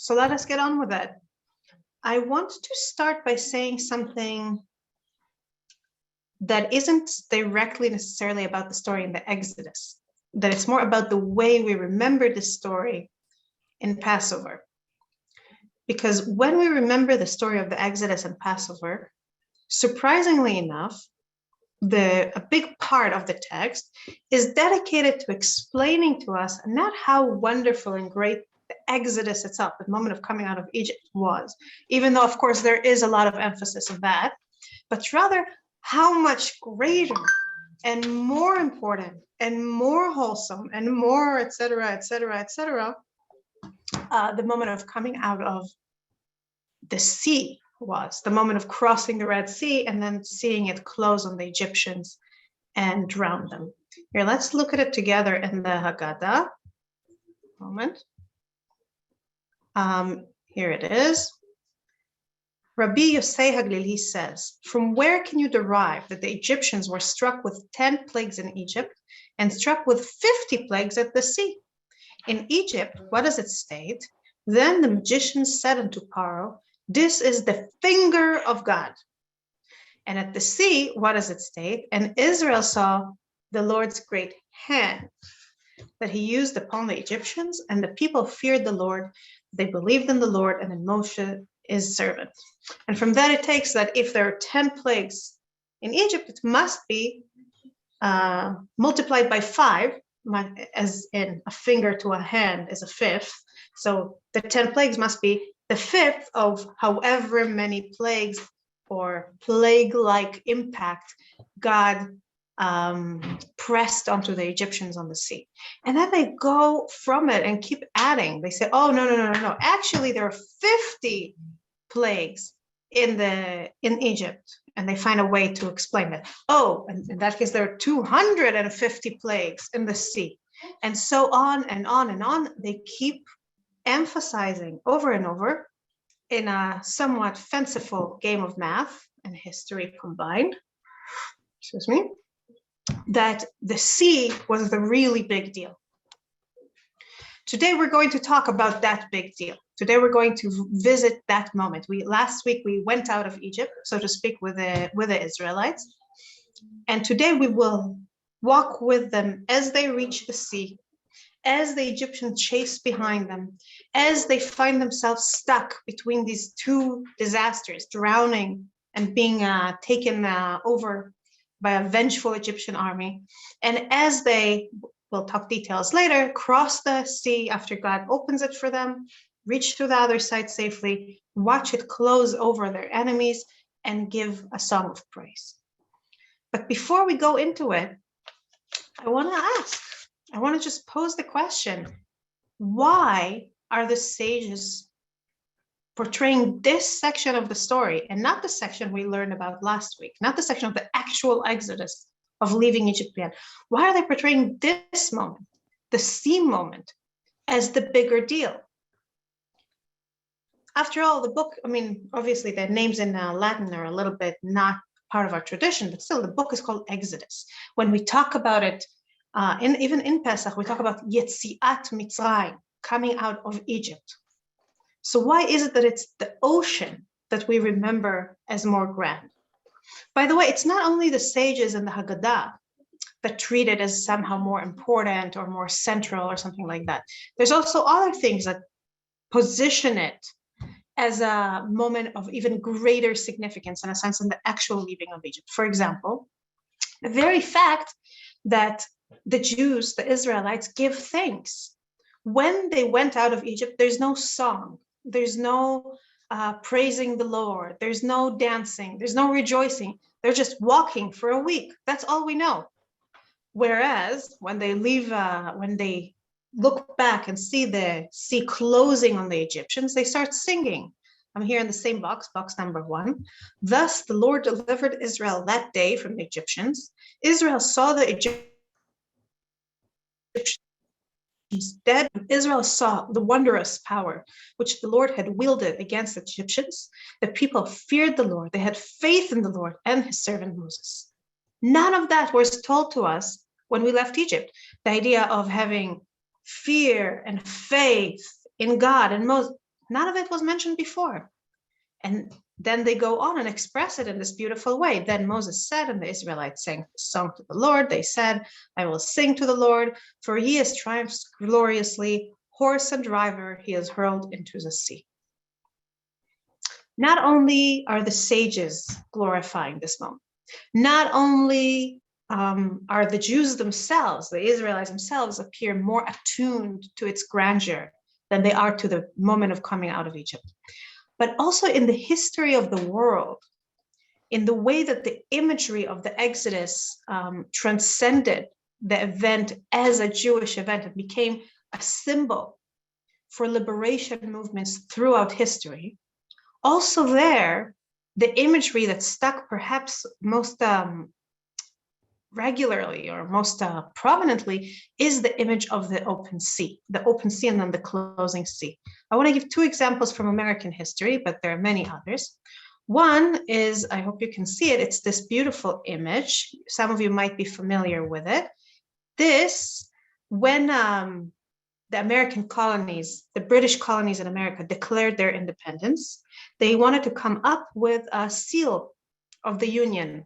So let us get on with it. I want to start by saying something that isn't directly necessarily about the story in the Exodus, that it's more about the way we remember the story in Passover. Because when we remember the story of the Exodus and Passover, surprisingly enough, a big part of the text is dedicated to explaining to us not how wonderful and great the Exodus itself, the moment of coming out of Egypt was, even though, of course, there is a lot of emphasis on that, but rather how much greater and more important and more wholesome and more, etc., the moment of coming out of the sea was, the moment of crossing the Red Sea and then seeing it close on the Egyptians and drown them. Here, let's look at it together in the Haggadah. Moment. Here it is. Rabbi Yosei Haglili says, from where can you derive that the Egyptians were struck with 10 plagues in Egypt and struck with 50 plagues at the sea? In Egypt, what does it state? Then the magicians said unto Pharaoh, this is the finger of God. And at the sea, what does it state? And Israel saw the Lord's great hand that he used upon the Egyptians, and the people feared the Lord. They believed in the Lord and in Moshe, his servant. And from that it takes that if there are 10 plagues in Egypt, it must be multiplied by 5, as in a finger to a hand is a fifth. So the 10 plagues must be the fifth of however many plagues or plague-like impact God pressed onto the Egyptians on the sea. And then they go from it and keep adding. They say, oh, no. Actually, there are 50 plagues in Egypt. And they find a way to explain it. Oh, and in that case, there are 250 plagues in the sea. And so on and on and on. They keep emphasizing over and over in a somewhat fanciful game of math and history combined, that the sea was the really big deal. Today, we're going to talk about that big deal. Today, we're going to visit that moment. Last week, we went out of Egypt, so to speak, with the Israelites. And today, we will walk with them as they reach the sea, as the Egyptians chase behind them, as they find themselves stuck between these two disasters, drowning and being taken over by a vengeful Egyptian army. And as they, we'll talk details later, cross the sea after God opens it for them, reach to the other side safely, watch it close over their enemies, and give a song of praise. But before we go into it, I want to just pose the question, why are the sages portraying this section of the story and not the section we learned about last week, not the section of the actual Exodus of leaving Egypt behind? Why are they portraying this moment, the sea moment, as the bigger deal? After all, the book, obviously the names in Latin are a little bit not part of our tradition, but still the book is called Exodus. When we talk about it, even in Pesach, we talk about Yetziat Mitzrayim, coming out of Egypt. So why is it that it's the ocean that we remember as more grand? By the way, it's not only the sages and the Haggadah that treat it as somehow more important or more central or something like that. There's also other things that position it as a moment of even greater significance, in a sense, in the actual leaving of Egypt. For example, the very fact that the Jews, the Israelites, give thanks. When they went out of Egypt, there's no song, there's no praising the Lord, there's no dancing, there's no rejoicing. They're just walking for a week. That's all we know. Whereas when they leave, when they look back and see the sea closing on the Egyptians, they start singing. I'm here in the same box number 1. Thus the Lord delivered Israel that day from the Egyptians. Israel saw the Egyptians dead. Israel saw the wondrous power which the Lord had wielded against the Egyptians. The people feared the Lord. They had faith in the Lord and his servant Moses. None of that was told to us when we left Egypt. The idea of having fear and faith in God and Moses, None of it was mentioned before. And then they go on and express it in this beautiful way. Then Moses said, and the Israelites sang a song to the Lord. They said, I will sing to the Lord, for he has triumphed gloriously. Horse and driver he has hurled into the sea. Not only are the sages glorifying this moment, not only are the Jews themselves, the Israelites themselves, appear more attuned to its grandeur than they are to the moment of coming out of Egypt, but also in the history of the world, in the way that the imagery of the Exodus transcended the event as a Jewish event. It became a symbol for liberation movements throughout history. Also there, the imagery that stuck perhaps most regularly or most prominently is the image of the open sea and then the closing sea. I want to give two examples from American history, but there are many others. One is, I hope you can see it, it's this beautiful image. Some of you might be familiar with it. This, when the American colonies, the British colonies in America declared their independence, they wanted to come up with a seal of the Union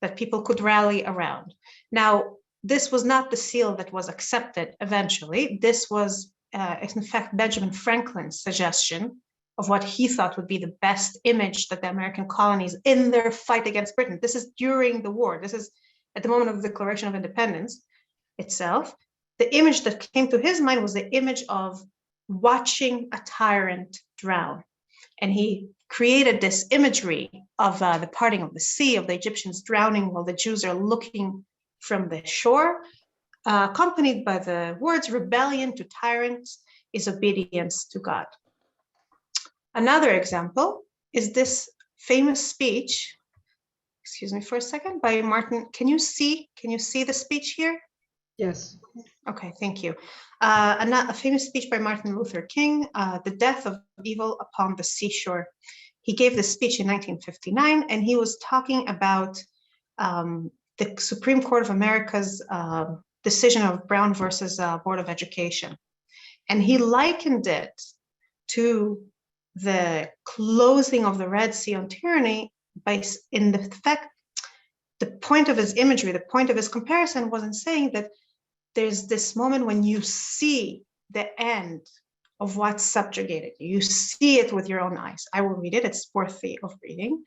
that people could rally around. Now, this was not the seal that was accepted eventually. This was, in fact, Benjamin Franklin's suggestion of what he thought would be the best image that the American colonies in their fight against Britain. This is during the war. This is at the moment of the Declaration of Independence itself. The image that came to his mind was the image of watching a tyrant drown. And he created this imagery of the parting of the sea, of the Egyptians drowning while the Jews are looking from the shore, accompanied by the words, rebellion to tyrants is obedience to God. Another example is this famous speech, excuse me for a second, by Martin. Can you see the speech here? Yes. Okay, thank you. A famous speech by Martin Luther King, The Death of Evil Upon the Seashore. He gave this speech in 1959, and he was talking about the Supreme Court of America's decision of Brown versus Board of Education. And he likened it to the closing of the Red Sea on tyranny in the fact, the point of his imagery, the point of his comparison wasn't saying that there's this moment when you see the end of what's subjugated. You see it with your own eyes. I will read it. It's worthy of reading.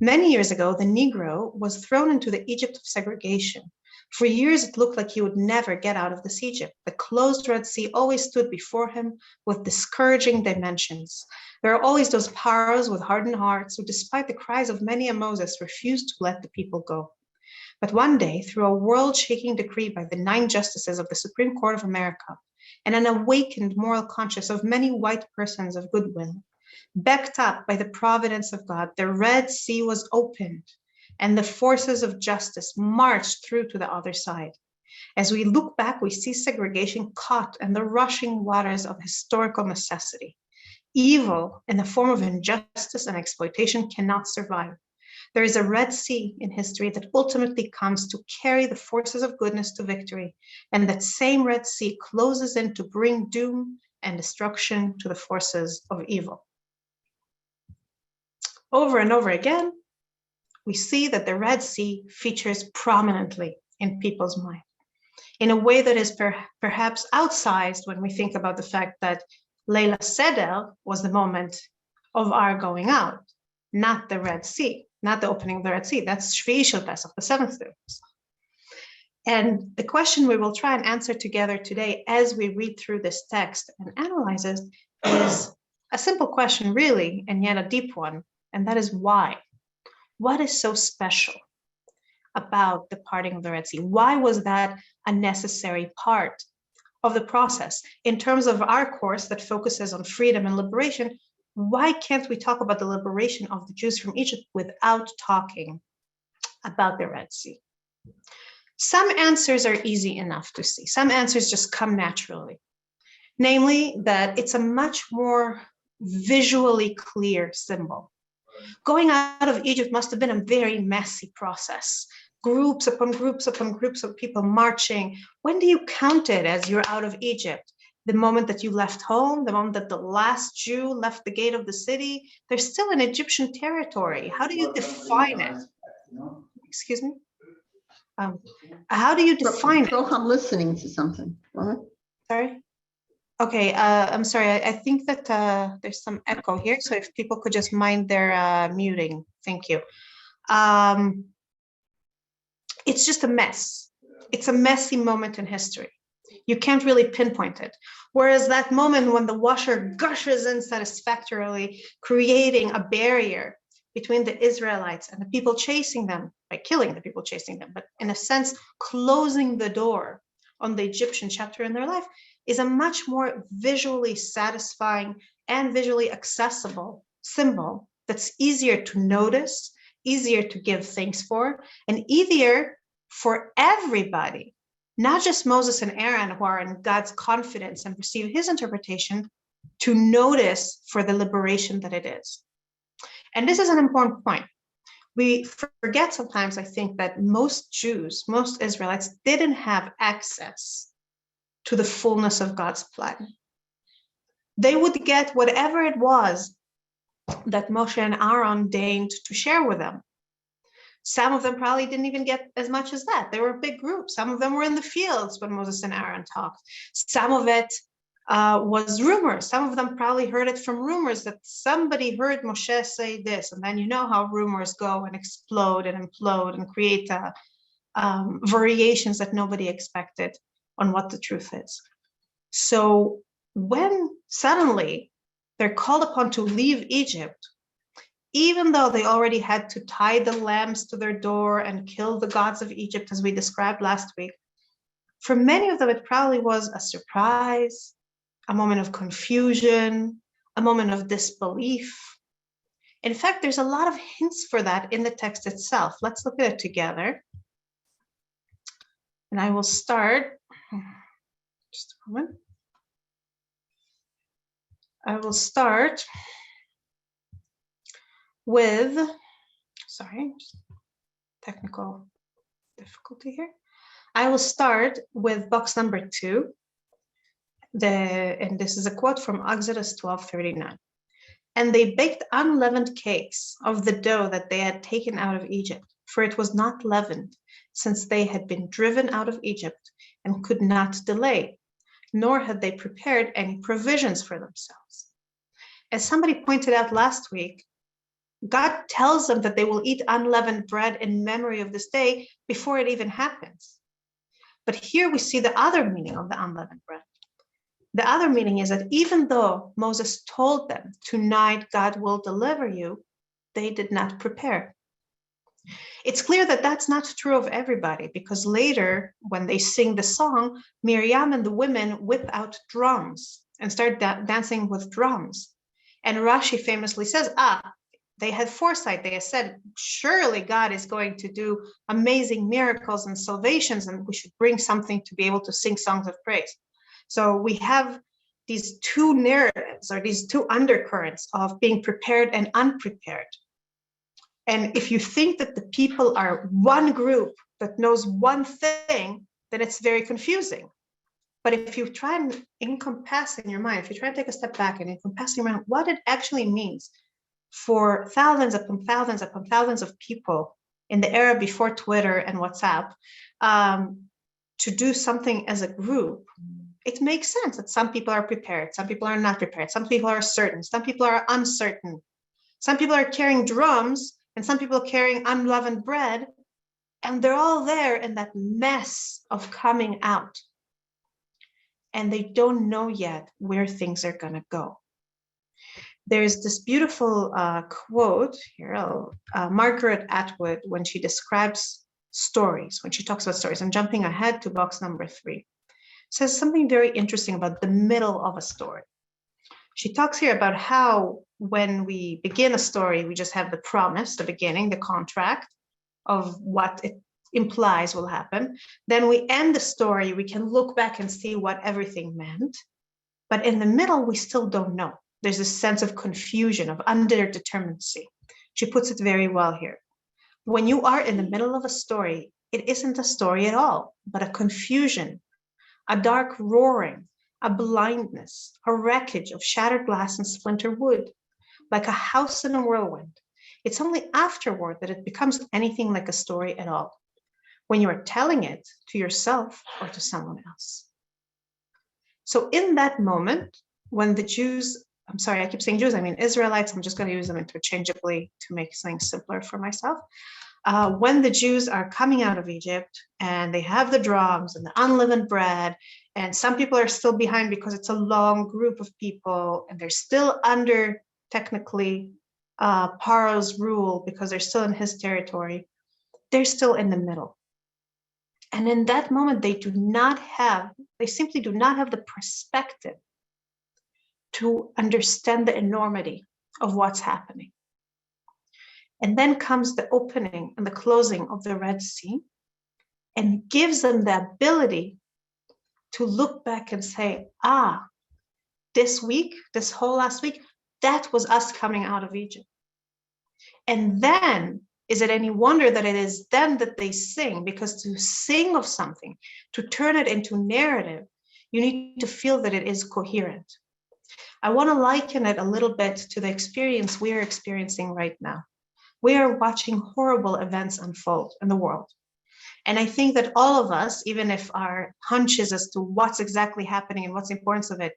Many years ago, the Negro was thrown into the Egypt of segregation. For years, it looked like he would never get out of this Egypt. The closed Red Sea always stood before him with discouraging dimensions. There are always those pharaohs with hardened hearts who, despite the cries of many a Moses, refused to let the people go. But one day, through a world-shaking decree by the 9 justices of the Supreme Court of America and an awakened moral conscience of many white persons of goodwill, backed up by the providence of God, the Red Sea was opened and the forces of justice marched through to the other side. As we look back, we see segregation caught in the rushing waters of historical necessity. Evil in the form of injustice and exploitation cannot survive. There is a Red Sea in history that ultimately comes to carry the forces of goodness to victory, and that same Red Sea closes in to bring doom and destruction to the forces of evil. Over and over again, we see that the Red Sea features prominently in people's mind in a way that is perhaps outsized when we think about the fact that Leila Seder was the moment of our going out, not the Red Sea. Not the opening of the Red Sea. That's Shvi'i Shel Pesach, the 7th day of Pesach. And the question we will try and answer together today as we read through this text and analyze it is a simple question, really, and yet a deep one, and that is why? What is so special about the parting of the Red Sea? Why was that a necessary part of the process? In terms of our course that focuses on freedom and liberation, why can't we talk about the liberation of the Jews from Egypt without talking about the Red Sea? Some answers are easy enough to see. Some answers just come naturally. Namely, that it's a much more visually clear symbol. Going out of Egypt must have been a very messy process. Groups upon groups upon groups of people marching. When do you count it as you're out of Egypt? the moment that you left home, the moment that the last Jew left the gate of the city, they're still in Egyptian territory. How do you define it? Excuse me? How do you define it? I'm listening to something. Sorry? Okay, I'm sorry. I think that there's some echo here. So if people could just mind their muting. Thank you. It's just a mess. It's a messy moment in history. You can't really pinpoint it. Whereas that moment when the washer gushes in satisfactorily, creating a barrier between the Israelites and the people chasing them, by killing the people chasing them, but in a sense, closing the door on the Egyptian chapter in their life, is a much more visually satisfying and visually accessible symbol that's easier to notice, easier to give thanks for, and easier for everybody, not just Moses and Aaron, who are in God's confidence and receive his interpretation, to notice for the liberation that it is. And this is an important point. We forget sometimes, I think, that most Jews, most Israelites didn't have access to the fullness of God's plan. They would get whatever it was that Moshe and Aaron deigned to share with them. Some of them probably didn't even get as much as that. They were a big group. Some of them were in the fields when Moses and Aaron talked. Some of it was rumors. Some of them probably heard it from rumors that somebody heard Moshe say this. And then you know how rumors go and explode and implode and create variations that nobody expected on what the truth is. So when suddenly they're called upon to leave Egypt, even though they already had to tie the lambs to their door and kill the gods of Egypt, as we described last week, for many of them, it probably was a surprise, a moment of confusion, a moment of disbelief. In fact, there's a lot of hints for that in the text itself. Let's look at it together. And I will start, just a moment. I will start with, sorry, technical difficulty here. I will start with box number 2. And this is a quote from Exodus 12:39. And they baked unleavened cakes of the dough that they had taken out of Egypt, for it was not leavened, since they had been driven out of Egypt and could not delay, nor had they prepared any provisions for themselves. As somebody pointed out last week, God tells them that they will eat unleavened bread in memory of this day before it even happens. But here we see the other meaning of the unleavened bread. The other meaning is that even though Moses told them, tonight God will deliver you, they did not prepare. It's clear that that's not true of everybody, because later when they sing the song, Miriam and the women whip out drums and start dancing with drums. And Rashi famously says, they had foresight. They had said, surely God is going to do amazing miracles and salvations, and we should bring something to be able to sing songs of praise. So we have these two narratives, or these two undercurrents of being prepared and unprepared. And if you think that the people are one group that knows one thing, then it's very confusing. But if you try and encompass in your mind, if you try to take a step back and encompass in your mind what it actually means for thousands upon thousands upon thousands of people in the era before Twitter and WhatsApp to do something as a group, it makes sense that some people are prepared, some people are not prepared, some people are certain, some people are uncertain. Some people are carrying drums and some people are carrying unleavened bread, and they're all there in that mess of coming out. And they don't know yet where things are going to go. There's this beautiful quote here, Margaret Atwood, when she describes stories, when she talks about stories. I'm jumping ahead to box number 3. Says something very interesting about the middle of a story. She talks here about how when we begin a story, we just have the promise, the beginning, the contract of what it implies will happen. Then we end the story, we can look back and see what everything meant. But in the middle, we still don't know. There's a sense of confusion, of underdeterminacy. She puts it very well here. When you are in the middle of a story, it isn't a story at all, but a confusion, a dark roaring, a blindness, a wreckage of shattered glass and splintered wood, like a house in a whirlwind. It's only afterward that it becomes anything like a story at all, when you are telling it to yourself or to someone else. So in that moment, when the Jews, I'm sorry, I keep saying Jews, I mean Israelites, I'm just going to use them interchangeably to make things simpler for myself. When the Jews are coming out of Egypt and they have the drums and the unleavened bread, and some people are still behind because it's a long group of people and they're still under technically Paro's rule because they're still in his territory, they're still in the middle. And in that moment, they simply do not have the perspective to understand the enormity of what's happening. And then comes the opening and the closing of the Red Sea and gives them the ability to look back and say, this week, this whole last week, that was us coming out of Egypt. And then, is it any wonder that it is then that they sing? Because to sing of something, to turn it into narrative, you need to feel that it is coherent. I want to liken it a little bit to the experience we're experiencing right now. We are watching horrible events unfold in the world. And I think that all of us, even if our hunches as to what's exactly happening and what's the importance of it,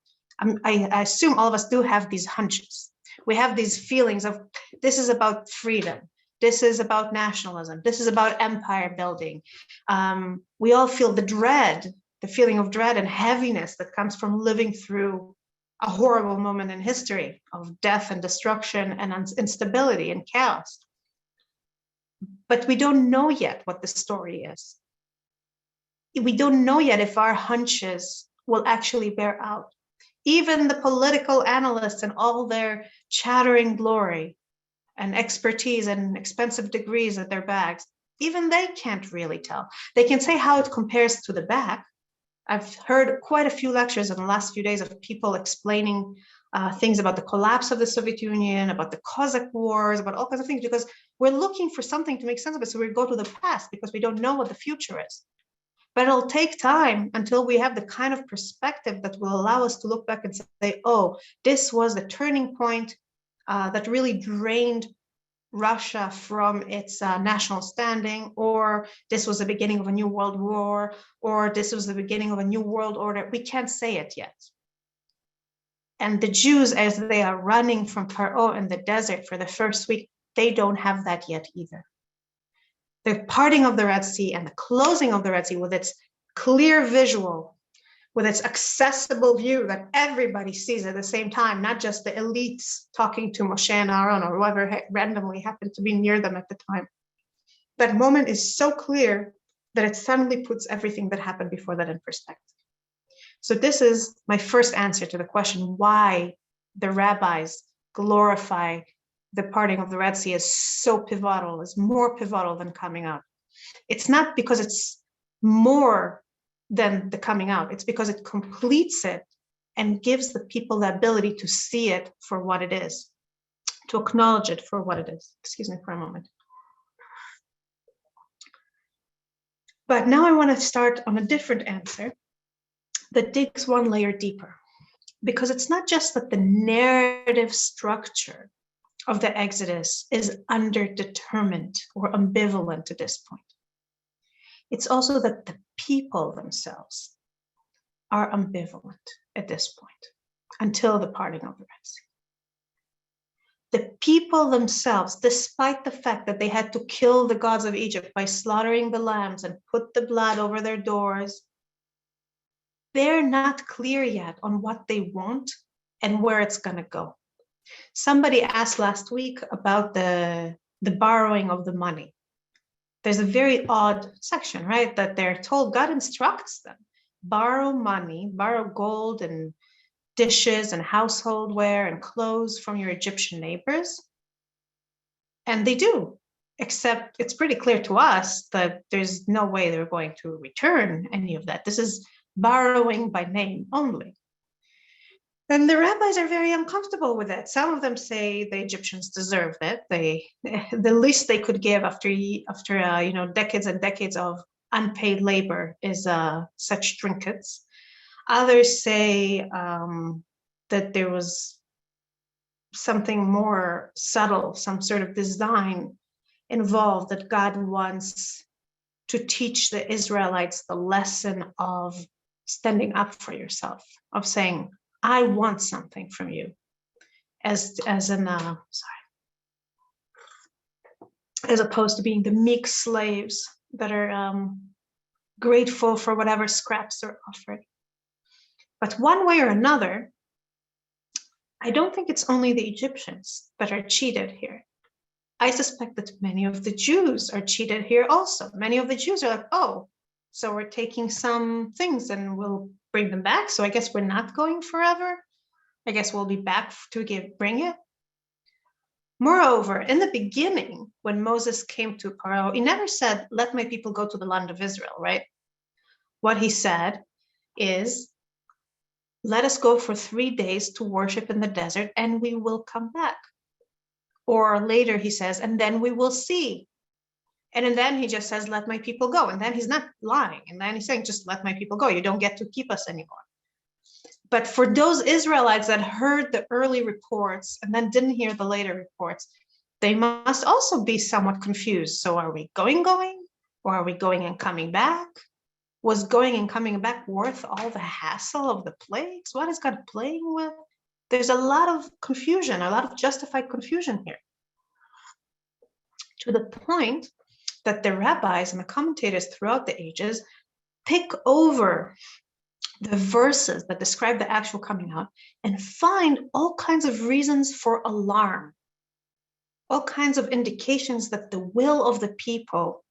I assume all of us do have these hunches. We have these feelings of, this is about freedom. This is about nationalism. This is about empire building. We all feel the feeling of dread and heaviness that comes from living through a horrible moment in history of death and destruction and instability and chaos. But we don't know yet what the story is. We don't know yet if our hunches will actually bear out. Even the political analysts and all their chattering glory and expertise and expensive degrees at their bags, even they can't really tell. They can say how it compares to the back. I've heard quite a few lectures in the last few days of people explaining things about the collapse of the Soviet Union, about the Cossack Wars, about all kinds of things, because we're looking for something to make sense of it. So we go to the past because we don't know what the future is. But it'll take time until we have the kind of perspective that will allow us to look back and say, oh, this was the turning point that really drained Russia from its national standing, or this was the beginning of a new world war, or this was the beginning of a new world order. We can't say it yet. And the Jews, as they are running from Paro in the desert for the first week, they don't have that yet either. The parting of the Red Sea and the closing of the Red Sea with its clear visual, with its accessible view that everybody sees at the same time, not just the elites talking to Moshe and Aaron or whoever randomly happened to be near them at the time. That moment is so clear that it suddenly puts everything that happened before that in perspective. So this is my first answer to the question why the rabbis glorify the parting of the Red Sea as so pivotal, is more pivotal than coming out. It's not because it's more than the coming out. It's because it completes it and gives the people the ability to see it for what it is, to acknowledge it for what it is. Excuse me for a moment. But now I want to start on a different answer that digs one layer deeper, because it's not just that the narrative structure of the Exodus is underdetermined or ambivalent at this point. It's also that the people themselves are ambivalent at this point until the parting of the Red Sea. The people themselves, despite the fact that they had to kill the gods of Egypt by slaughtering the lambs and put the blood over their doors, they're not clear yet on what they want and where it's going to go. Somebody asked last week about the borrowing of the money. There's a very odd section, right? That they're told, God instructs them, borrow money, borrow gold and dishes and household ware and clothes from your Egyptian neighbors. And they do, except it's pretty clear to us that there's no way they're going to return any of that. This is borrowing by name only. And the rabbis are very uncomfortable with it. Some of them say the Egyptians deserve it. The least they could give after decades and decades of unpaid labor is such trinkets. Others say that there was something more subtle, some sort of design involved, that God wants to teach the Israelites the lesson of standing up for yourself, of saying, I want something from you, as opposed to being the meek slaves that are grateful for whatever scraps are offered. But one way or another, I don't think it's only the Egyptians that are cheated here. I suspect that many of the Jews are cheated here also. Many of the Jews are like, oh, so we're taking some things and we'll bring them back. So I guess we're not going forever. I guess we'll be back to bring it. Moreover, in the beginning, when Moses came to Pharaoh, he never said, let my people go to the land of Israel, right? What he said is, let us go for 3 days to worship in the desert and we will come back. Or later he says, and then we will see. And then he just says, let my people go. And then he's not lying. And then he's saying, just let my people go. You don't get to keep us anymore. But for those Israelites that heard the early reports and then didn't hear the later reports, they must also be somewhat confused. So are we going? Or are we going and coming back? Was going and coming back worth all the hassle of the plagues? What is God playing with? There's a lot of confusion, a lot of justified confusion here. To the point that the rabbis and the commentators throughout the ages pick over the verses that describe the actual coming out and find all kinds of reasons for alarm, all kinds of indications that the will of the people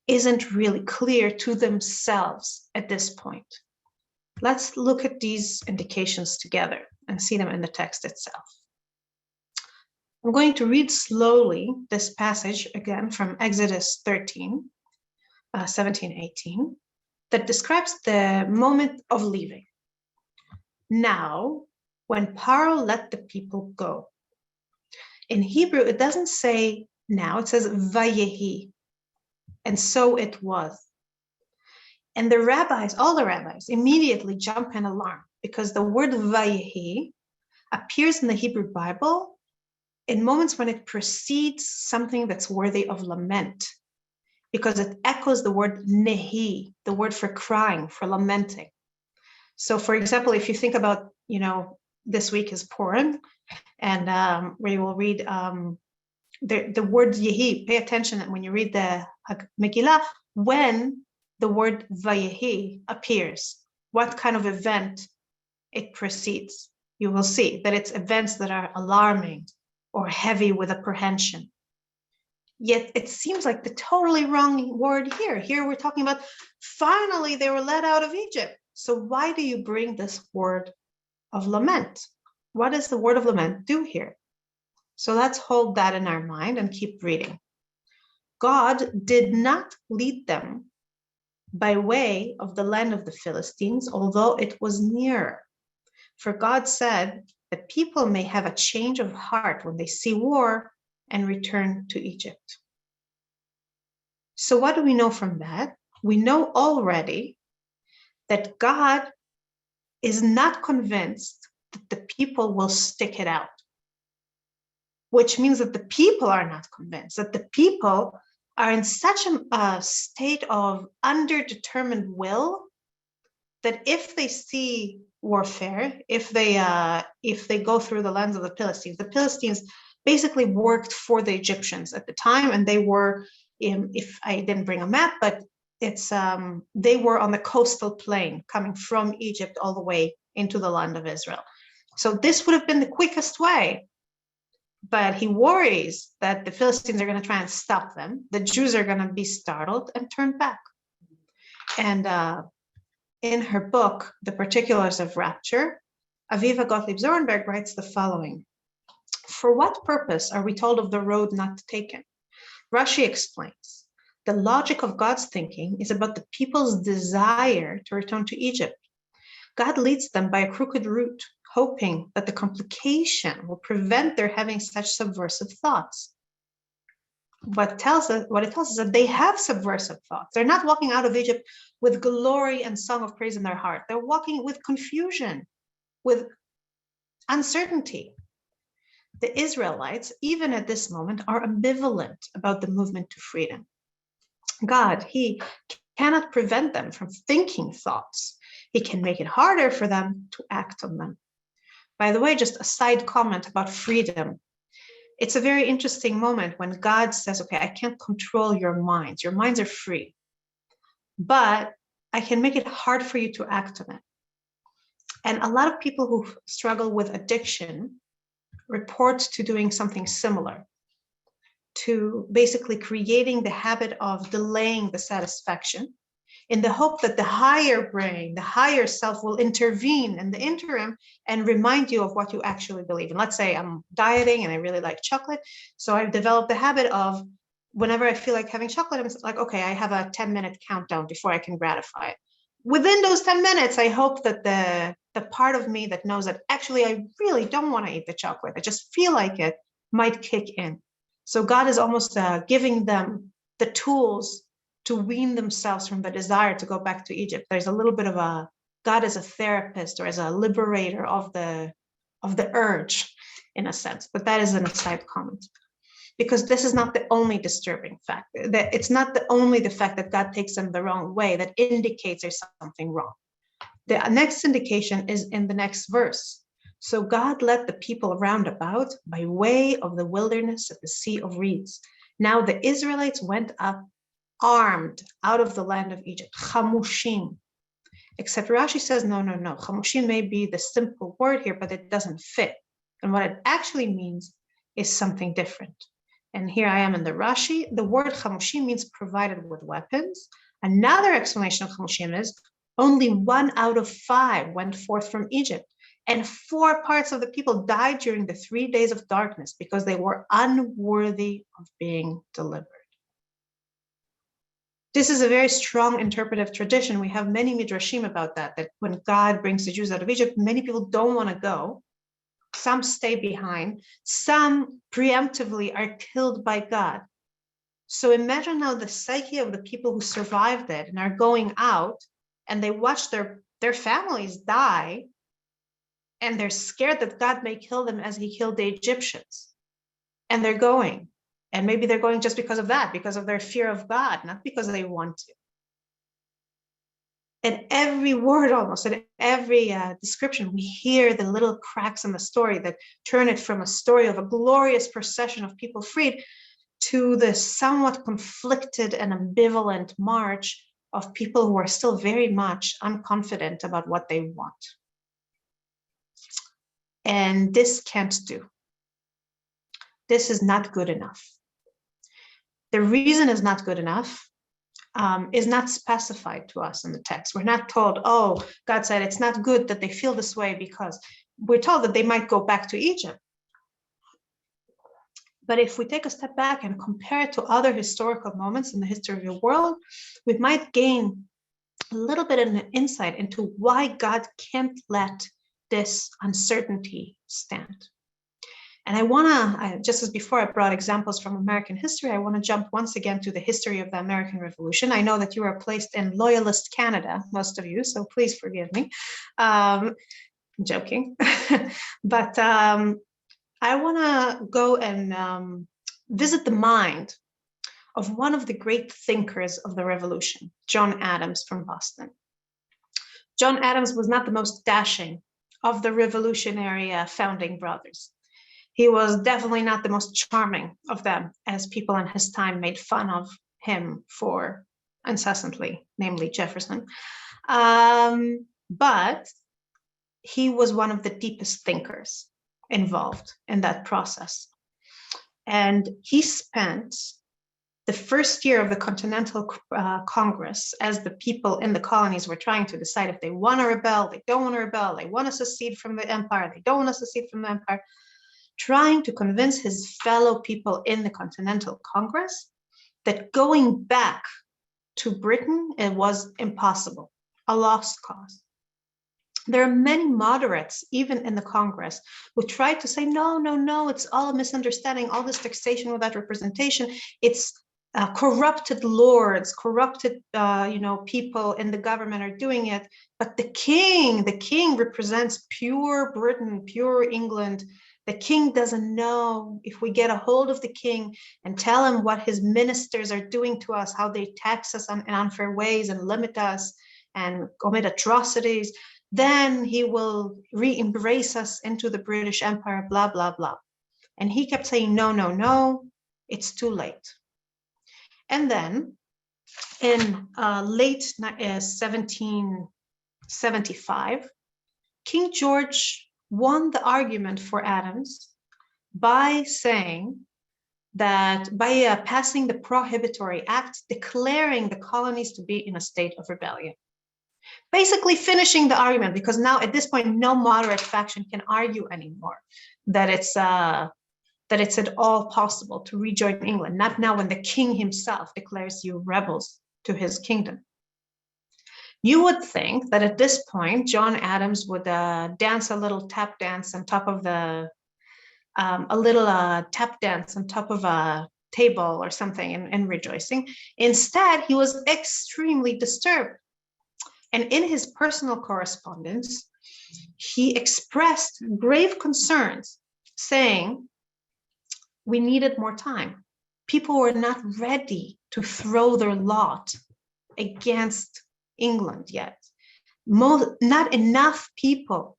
isn't really clear to themselves at this point. Let's look at these indications together and see them in the text itself. I'm going to read slowly this passage again from Exodus 13, 17, 18, that describes the moment of leaving. Now, when Pharaoh let the people go. In Hebrew, it doesn't say now, it says vayehi. And so it was. And the rabbis, all the rabbis, immediately jump in alarm because the word vayehi appears in the Hebrew Bible in moments when it precedes something that's worthy of lament, because it echoes the word nehi, the word for crying, for lamenting. So, for example, if you think about, this week is Purim, and we will read the word yehi. Pay attention when you read the Megillah, when the word vayehi appears, what kind of event it precedes. You will see that it's events that are alarming or heavy with apprehension. Yet it seems like the totally wrong word here. Here we're talking about finally they were led out of Egypt. So why do you bring this word of lament? What does the word of lament do here? So let's hold that in our mind and keep reading. God did not lead them by way of the land of the Philistines, although it was nearer. For God said that people may have a change of heart when they see war and return to Egypt. So what do we know from that? We know already that God is not convinced that the people will stick it out, which means that the people are not convinced, that the people are in such a state of underdetermined will that if they see warfare, if they go through the lands of the Philistines basically worked for the Egyptians at the time, and they were, if I didn't bring a map, but it's they were on the coastal plain coming from Egypt all the way into the land of Israel. So this would have been the quickest way. But he worries that the Philistines are going to try and stop them. The Jews are going to be startled and turn back. And in her book, The Particulars of Rapture, Aviva Gottlieb-Zornberg writes the following. For what purpose are we told of the road not taken? Rashi explains, the logic of God's thinking is about the people's desire to return to Egypt. God leads them by a crooked route, hoping that the complication will prevent their having such subversive thoughts. what it tells us is that they have subversive thoughts. They're not walking out of Egypt with glory and song of praise in their heart. They're walking with confusion, with uncertainty. The Israelites, even at this moment, are ambivalent about the movement to freedom. God, he cannot prevent them from thinking thoughts. He can make it harder for them to act on them. By the way, just a side comment about freedom. It's a very interesting moment when God says, okay, I can't control your minds. Your minds are free, but I can make it hard for you to act on it. And a lot of people who struggle with addiction report to doing something similar, to basically creating the habit of delaying the satisfaction in the hope that the higher brain, the higher self will intervene in the interim and remind you of what you actually believe. And let's say I'm dieting and I really like chocolate. So I've developed the habit of whenever I feel like having chocolate, I'm like, okay, I have a 10-minute countdown before I can gratify it. Within those 10 minutes, I hope that the part of me that knows that actually I really don't want to eat the chocolate, I just feel like it, might kick in. So God is almost giving them the tools to wean themselves from the desire to go back to Egypt. There's a little bit of a God as a therapist or as a liberator of the urge, in a sense. But that is an aside comment, because this is not the only disturbing fact. That it's not the fact that God takes them the wrong way that indicates there's something wrong. The next indication is in the next verse. So God led the people round about by way of the wilderness of the Sea of Reeds. Now the Israelites went up armed out of the land of Egypt, chamushim. Except Rashi says, no. Chamushim may be the simple word here, but it doesn't fit. And what it actually means is something different. And here I am in the Rashi. The word chamushim means provided with weapons. Another explanation of chamushim is only 1 out of 5 went forth from Egypt. And 4 parts of the people died during the 3 days of darkness because they were unworthy of being delivered. This is a very strong interpretive tradition. We have many midrashim about that when God brings the Jews out of Egypt, many people don't want to go. Some stay behind. Some preemptively are killed by God. So imagine now the psyche of the people who survived it and are going out and they watch their families die and they're scared that God may kill them as he killed the Egyptians. And they're going. And maybe they're going just because of that, because of their fear of God, not because they want to. In every word almost, in every description, we hear the little cracks in the story that turn it from a story of a glorious procession of people freed to the somewhat conflicted and ambivalent march of people who are still very much unconfident about what they want. And this can't do. This is not good enough. The reason is not good enough is not specified to us in the text. We're not told, oh, God said it's not good that they feel this way, because we're told that they might go back to Egypt. But if we take a step back and compare it to other historical moments in the history of the world, we might gain a little bit of an insight into why God can't let this uncertainty stand. And I want to, just as before I brought examples from American history, I want to jump once again to the history of the American Revolution. I know that you are placed in Loyalist Canada, most of you, so please forgive me. I'm joking. But I want to go and visit the mind of one of the great thinkers of the Revolution, John Adams from Boston. John Adams was not the most dashing of the revolutionary founding brothers. He was definitely not the most charming of them, as people in his time made fun of him for incessantly, namely Jefferson. But he was one of the deepest thinkers involved in that process. And he spent the first year of the Continental Congress, as the people in the colonies were trying to decide if they want to rebel, they don't want to rebel, they want to secede from the empire, they don't want to secede from the empire, trying to convince his fellow people in the Continental Congress that going back to Britain, it was impossible, a lost cause. There are many moderates, even in the Congress, who try to say, no, it's all a misunderstanding, all this taxation without representation, it's corrupted lords, corrupted people in the government are doing it. But the king represents pure Britain, pure England. The king doesn't know. If we get a hold of the king and tell him what his ministers are doing to us, how they tax us in unfair ways and limit us and commit atrocities, then he will re-embrace us into the British Empire, blah, blah, blah. And he kept saying, no, it's too late. And then in late 1775, King George won the argument for Adams by saying that, by passing the Prohibitory Act, declaring the colonies to be in a state of rebellion. Basically finishing the argument, because now at this point, no moderate faction can argue anymore that it's at all possible to rejoin England, not now when the king himself declares you rebels to his kingdom. You would think that at this point, John Adams would dance a little tap dance on top of a table or something in rejoicing. Instead, he was extremely disturbed. And in his personal correspondence, he expressed grave concerns, saying, we needed more time. People were not ready to throw their lot against England yet. Not enough people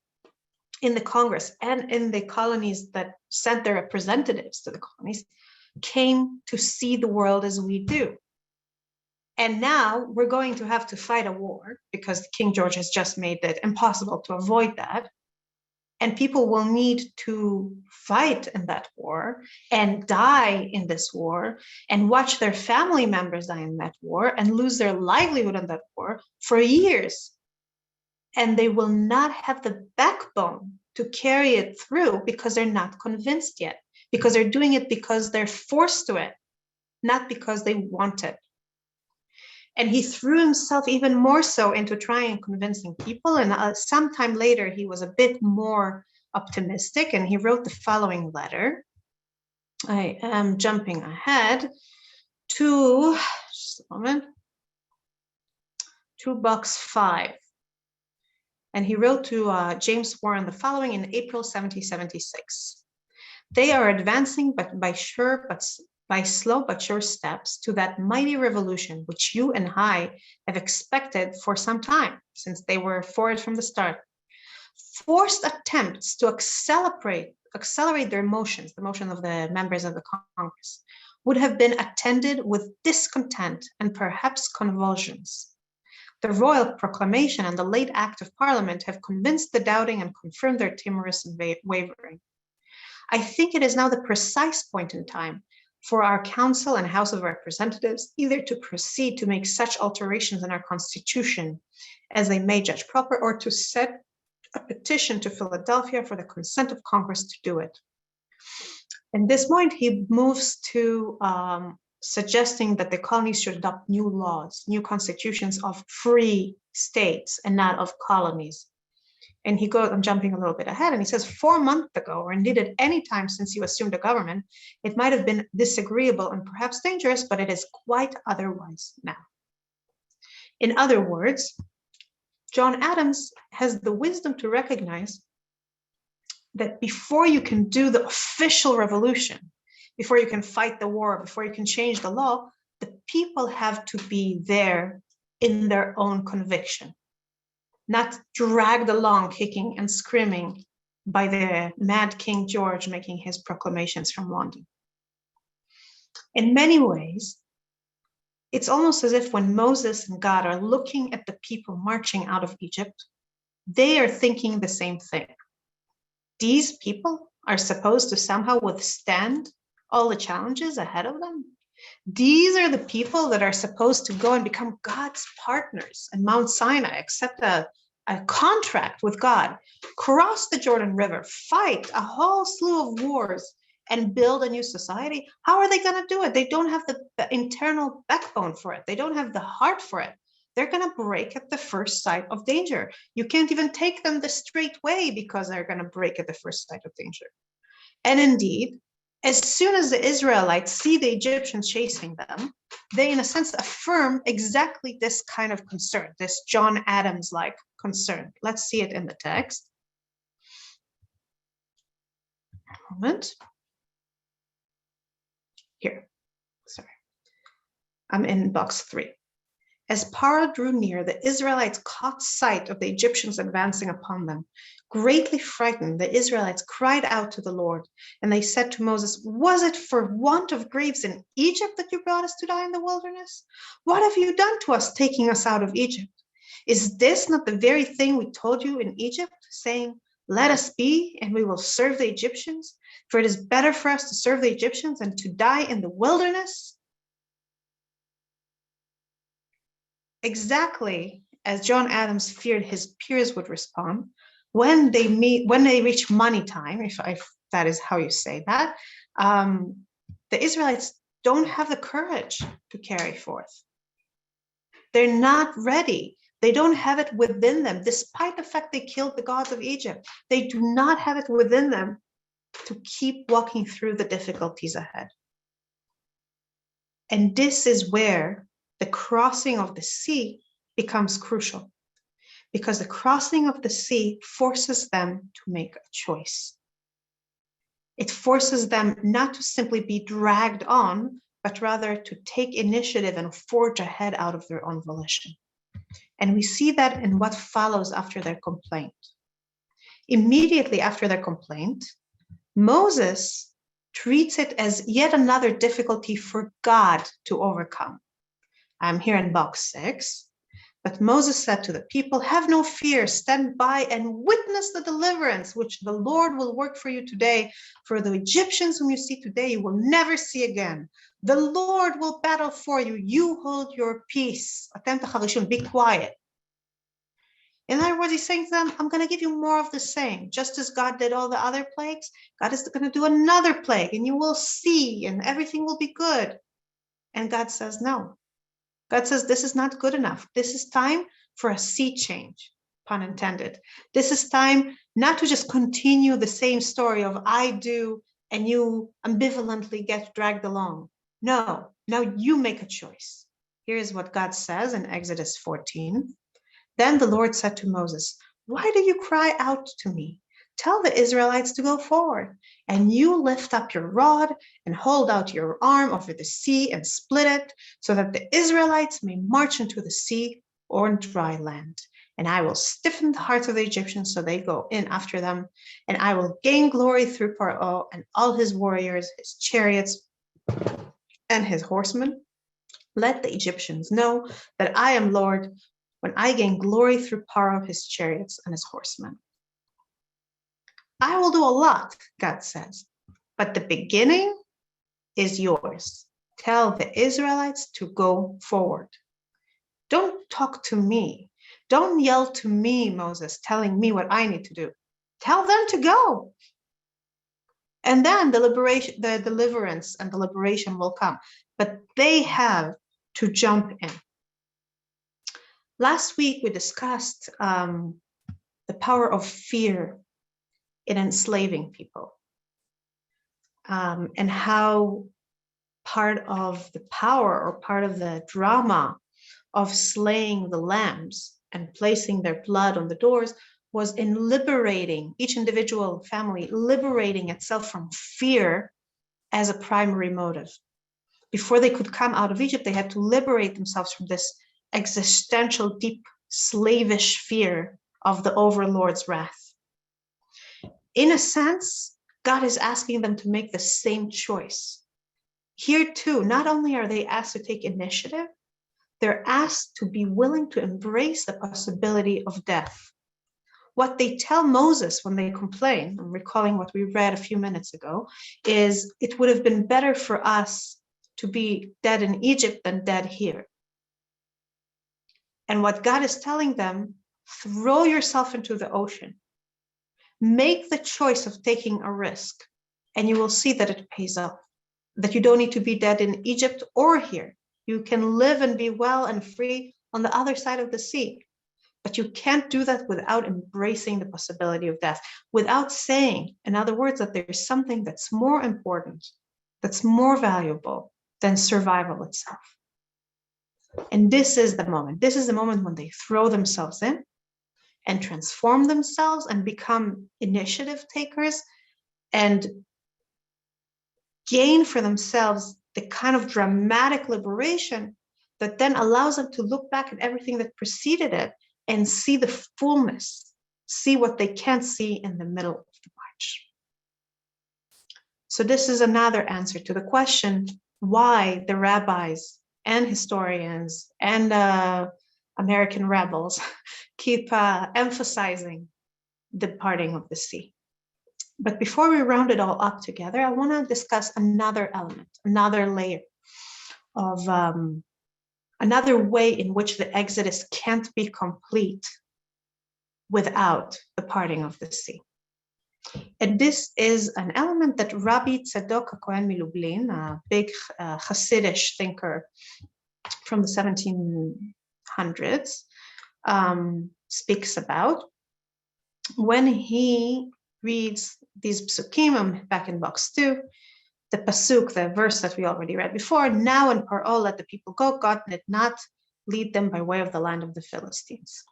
in the Congress and in the colonies that sent their representatives to the colonies came to see the world as we do. And now we're going to have to fight a war because King George has just made it impossible to avoid that. And people will need to fight in that war and die in this war and watch their family members die in that war and lose their livelihood in that war for years. And they will not have the backbone to carry it through because they're not convinced yet, because they're doing it because they're forced to it, not because they want it. And he threw himself even more so into trying and convincing people. And sometime later, he was a bit more optimistic, and he wrote the following letter. I am jumping ahead to, just a moment, to box 5. And he wrote to James Warren the following in April 1776. They are advancing by slow but sure steps to that mighty revolution which you and I have expected for some time, since they were for it from the start. Forced attempts to accelerate their motions, the motion of the members of the Congress, would have been attended with discontent and perhaps convulsions. The royal proclamation and the late act of Parliament have convinced the doubting and confirmed their timorous wavering. I think it is now the precise point in time for our Council and House of Representatives either to proceed to make such alterations in our Constitution as they may judge proper, or to set a petition to Philadelphia for the consent of Congress to do it. At this point, he moves to suggesting that the colonies should adopt new laws, new constitutions of free states and not of colonies. And he goes, I'm jumping a little bit ahead, and he says, 4 months ago, or indeed at any time since you assumed the government, it might have been disagreeable and perhaps dangerous, but it is quite otherwise now. In other words, John Adams has the wisdom to recognize that before you can do the official revolution, before you can fight the war, before you can change the law, the people have to be there in their own conviction, not dragged along kicking and screaming by the mad King George making his proclamations from London. In many ways, it's almost as if when Moses and God are looking at the people marching out of Egypt, they are thinking the same thing. These people are supposed to somehow withstand all the challenges ahead of them. These are the people that are supposed to go and become God's partners in Mount Sinai, accept a contract with God, cross the Jordan River, fight a whole slew of wars, and build a new society. How are they going to do it? They don't have the internal backbone for it. They don't have the heart for it. they're going to break at the first sight of danger. You can't even take them the straight way because they're going to break at the first sight of danger. And indeed, as soon as the Israelites see the Egyptians chasing them, they, in a sense, affirm exactly this kind of concern, this John Adams-like concern. Let's see it in the text. A moment. Here, sorry. I'm in box 3. As Paro drew near, the Israelites caught sight of the Egyptians advancing upon them. Greatly frightened, the Israelites cried out to the Lord, and they said to Moses, "Was it for want of graves in Egypt that you brought us to die in the wilderness? What have you done to us, taking us out of Egypt? Is this not the very thing we told you in Egypt, saying, 'Let us be, and we will serve the Egyptians'? For it is better for us to serve the Egyptians than to die in the wilderness." Exactly as John Adams feared his peers would respond when they reach money time, if that is how you say that, the Israelites don't have the courage to carry forth. They're not ready. They don't have it within them, despite the fact they killed the gods of Egypt. They do not have it within them to keep walking through the difficulties ahead. And this is where the crossing of the sea becomes crucial, because the crossing of the sea forces them to make a choice. It forces them not to simply be dragged on, but rather to take initiative and forge ahead out of their own volition. And we see that in what follows after their complaint. Immediately after their complaint, Moses treats it as yet another difficulty for God to overcome. I'm here in box 6. But Moses said to the people, "Have no fear, stand by and witness the deliverance which the Lord will work for you today. For the Egyptians whom you see today, you will never see again. The Lord will battle for you. You hold your peace." Be quiet. In other words, he's saying to them, I'm going to give you more of the same. Just as God did all the other plagues, God is going to do another plague, and you will see, and everything will be good. And God says, no. God says, this is not good enough. This is time for a sea change, pun intended. This is time not to just continue the same story of I do and you ambivalently get dragged along. No, now you make a choice. Here is what God says in Exodus 14. Then the Lord said to Moses, "Why do you cry out to me? Tell the Israelites to go forward, and you lift up your rod and hold out your arm over the sea and split it, so that the Israelites may march into the sea or in dry land. And I will stiffen the hearts of the Egyptians so they go in after them, and I will gain glory through Paro and all his warriors, his chariots, and his horsemen. Let the Egyptians know that I am Lord when I gain glory through Paro, his chariots, and his horsemen." I will do a lot, God says, but the beginning is yours. Tell the Israelites to go forward. Don't talk to me. Don't yell to me, Moses, telling me what I need to do. Tell them to go. And then the deliverance and the liberation will come, but they have to jump in. Last week, we discussed the power of fear in enslaving people, and how part of the power or part of the drama of slaying the lambs and placing their blood on the doors was in liberating each individual family, liberating itself from fear as a primary motive. Before they could come out of Egypt, they had to liberate themselves from this existential, deep, slavish fear of the overlord's wrath. In a sense, God is asking them to make the same choice. Here too, not only are they asked to take initiative, they're asked to be willing to embrace the possibility of death. What they tell Moses when they complain, I'm recalling what we read a few minutes ago, is it would have been better for us to be dead in Egypt than dead here. And what God is telling them, throw yourself into the ocean. Make the choice of taking a risk, and you will see that it pays off, that you don't need to be dead in Egypt or here. You can live and be well and free on the other side of the sea. But you can't do that without embracing the possibility of death, without saying, in other words, that there's something that's more important, that's more valuable than survival itself. And this is the moment. This is the moment when they throw themselves in and transform themselves and become initiative takers and gain for themselves the kind of dramatic liberation that then allows them to look back at everything that preceded it and see the fullness, see what they can't see in the middle of the march. So this is another answer to the question why the rabbis and historians and American rebels keep emphasizing the parting of the sea. But before we round it all up together, I want to discuss another element, another layer of another way in which the Exodus can't be complete without the parting of the sea. And this is an element that Rabbi Tzadok HaKohen Milublin, a big Hasidic thinker from the 1700s, speaks about when he reads these psukim. Back in box 2, the pasuk, the verse that we already read before, now when Paro let the people go, God did not lead them by way of the land of the Philistines.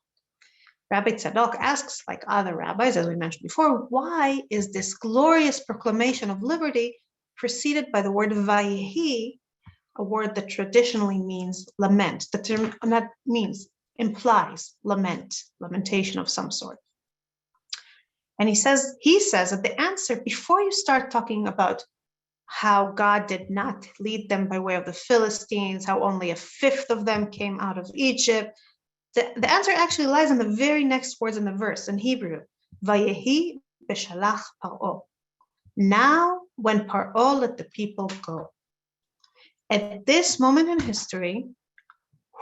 Rabbi Tzadok asks, like other rabbis, as we mentioned before, why is this glorious proclamation of liberty preceded by the word vayehi, a word that traditionally means lament? The term that implies lamentation of some sort. And he says that the answer, before you start talking about how God did not lead them by way of the Philistines, how only a fifth of them came out of Egypt, the answer actually lies in the very next words in the verse in Hebrew, Vayehi b'shalach Paro. Now when Paro let the people go. At this moment in history,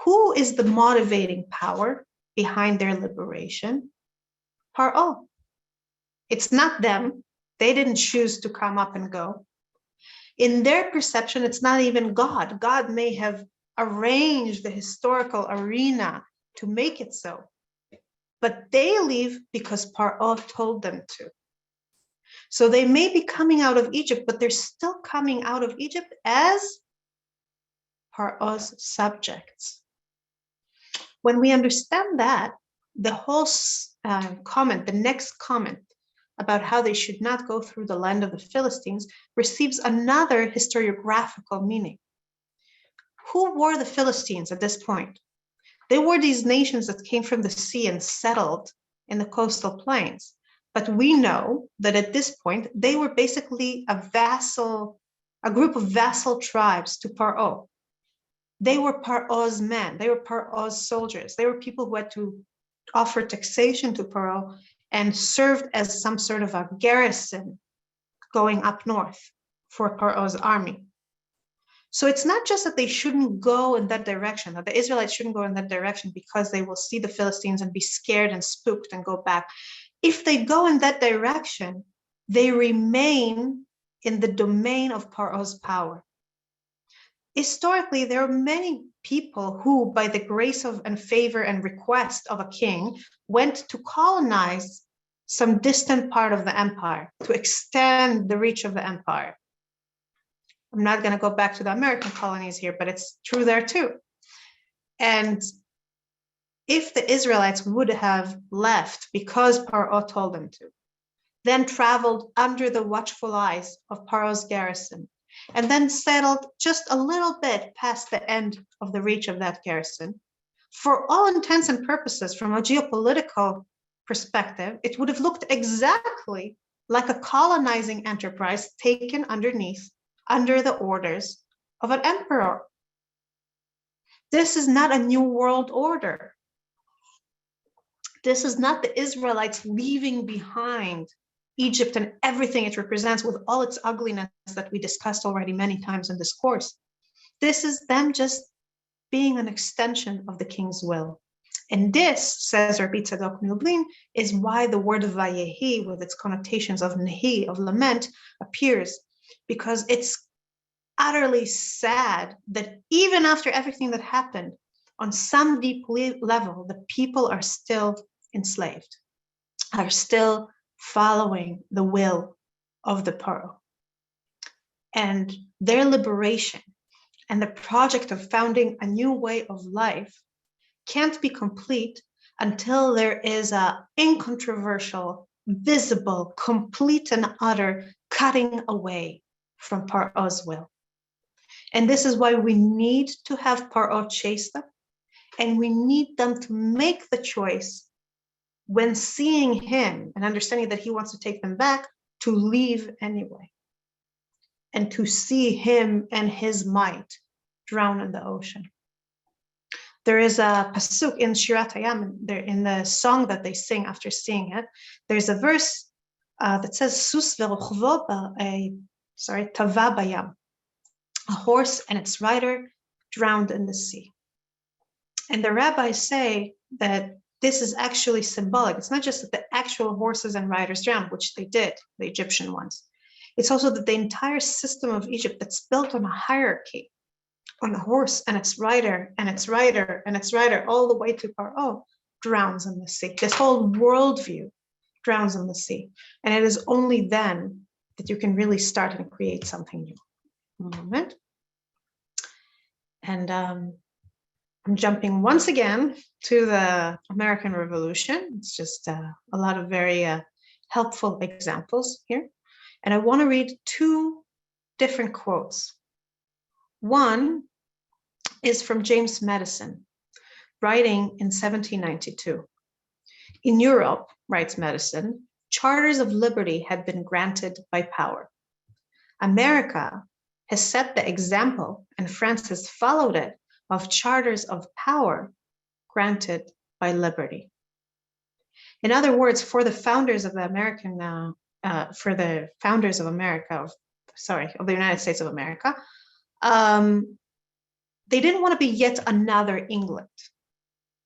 who is the motivating power behind their liberation? Paro. It's not them. They didn't choose to come up and go. In their perception, it's not even God. God may have arranged the historical arena to make it so. But they leave because Paro told them to. So they may be coming out of Egypt, but they're still coming out of Egypt as Paro's subjects. When we understand that, the whole comment, the next comment about how they should not go through the land of the Philistines, receives another historiographical meaning. Who were the Philistines at this point? They were these nations that came from the sea and settled in the coastal plains. But we know that at this point, they were basically a group of vassal tribes to Paro. They were Paro's men. They were Paro's soldiers. They were people who had to offer taxation to Paro and served as some sort of a garrison going up north for Paro's army. So it's not just that they shouldn't go in that direction, that the Israelites shouldn't go in that direction because they will see the Philistines and be scared and spooked and go back. If they go in that direction, they remain in the domain of Paro's power. Historically, there are many people who, by the grace of and favor and request of a king, went to colonize some distant part of the empire, to extend the reach of the empire. I'm not going to go back to the American colonies here, but it's true there too. And if the Israelites would have left because Paro told them to, then traveled under the watchful eyes of Paro's garrison, and then settled just a little bit past the end of the reach of that garrison, for all intents and purposes, from a geopolitical perspective, it would have looked exactly like a colonizing enterprise taken under the orders of an emperor. This is not a new world order. This is not the Israelites leaving behind Egypt and everything it represents with all its ugliness that we discussed already many times in this course. This is them just being an extension of the king's will. And this, says Rabbi Tzadok Milublin, is why the word vayehi, with its connotations of nehi, of lament, appears, because it's utterly sad that even after everything that happened, on some deep level, the people are still enslaved, are still following the will of the Paro. And their liberation and the project of founding a new way of life can't be complete until there is a incontroversial, visible, complete and utter cutting away from Paro's will. And this is why we need to have Paro chase them, and we need them to make the choice when seeing him and understanding that he wants to take them back, to leave anyway, and to see him and his might drown in the ocean. There is a pasuk in Shirat Hayam, in the song that they sing after seeing it. There's a verse that says, "Sus veruchvo tava bayam," a horse and its rider drowned in the sea. And the rabbis say that this is actually symbolic. It's not just that the actual horses and riders drowned, which they did, the Egyptian ones. It's also that the entire system of Egypt that's built on a hierarchy, on a horse and its rider and its rider and its rider, all the way to Paro, drowns in the sea. This whole worldview drowns in the sea. And it is only then that you can really start and create something new. One moment. And I'm jumping once again to the American Revolution. It's just a lot of very helpful examples here. And I want to read two different quotes. One is from James Madison, writing in 1792. "In Europe," writes Madison, "charters of liberty had been granted by power. America has set the example, and France has followed it, of charters of power granted by liberty." In other words, for the founders of the of the United States of America, they didn't want to be yet another England.